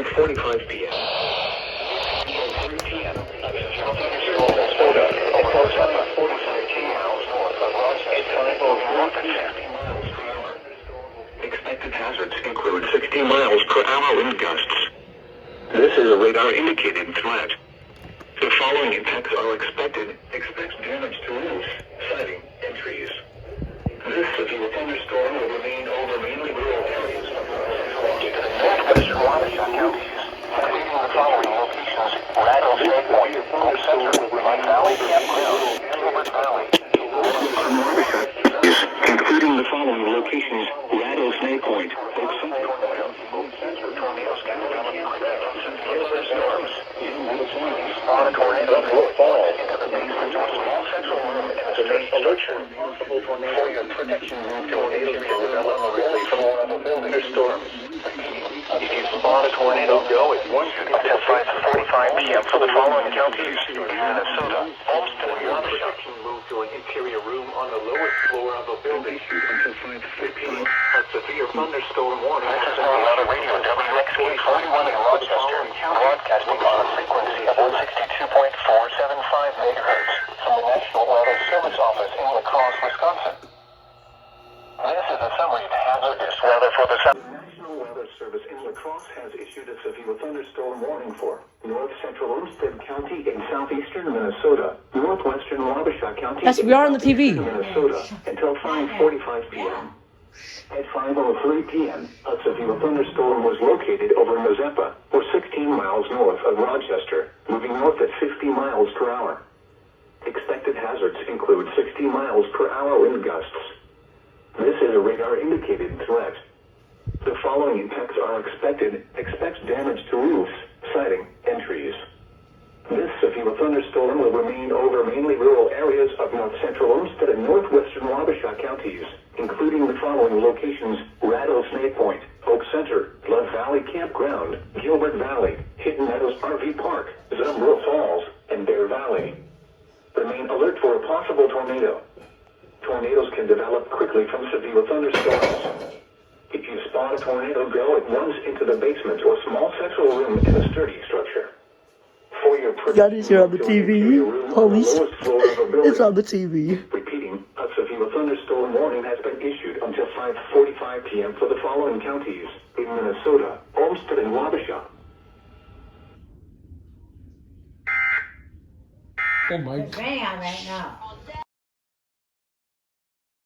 5:45 p.m. 3 p.m. Minnesota, over 745 miles north of Rochester, 50 miles per hour. Expected hazards include 60 miles per hour wind gusts. This is a radar-indicated threat. The following impacts are expected. Expect damage to roofs, siding, and trees. This severe thunderstorm will remain over mainly rural areas of northwestern Rochester counties, including the following locations: Rattlesnake Point, Hope Center, Love Valley, Campground, Gilbert Valley. Including the following locations: Rattlesnake Point, Hope Center, tornadoes can develop thunderstorms. On a tornado will fall into the basement or small central room in a sturdy structure. For your protection, tornadoes can develop quickly from one of a building or storm. If you spot a tornado, go at once until 5:45 p.m. for the following counties: Minnesota, Olmsted, and Rochester. Move to an interior room on the lowest floor of a building until 5:15 p.m. A severe thunderstorm warning. This is Colorado Radio WXK41 in Rochester, broadcasting on a frequency of 162.475 megahertz from the National Weather Service Office in La Crosse, Wisconsin. This is a summary of hazardous weather for the National Weather Service in La Crosse has issued a severe thunderstorm warning for north central Olmsted County in southeastern Minnesota, northwestern Wabasha County Yes, we are on the TV. Minnesota until 5:45 p.m. At 5:03 p.m., a severe thunderstorm was located over Mazeppa, or 16 miles north of Rochester, moving north at 50 miles per hour. Expected hazards include 60 miles per hour wind gusts. This is a radar-indicated threat. The following impacts are expected. Expect damage to roofs, siding, and trees. This severe thunderstorm will remain over mainly rural areas of north central Olmsted and northwestern Wabasha counties, including the following locations: Rattlesnake Point, Hope Center, Love Valley Campground, Gilbert Valley, Hidden Meadows RV Park, Zumbro Falls, and Bear Valley. Remain alert for a possible tornado. Tornadoes can develop quickly from severe thunderstorms. If you spot a tornado, go at once into the basement or small central room in a sturdy structure. For your That is here on the TV. Police. It's on the TV. Repeating, a severe thunderstorm warning has been issued until 5:45 p.m. for the following counties in Minnesota, Olmsted, and Wabasha. Oh my. It's raining on right now.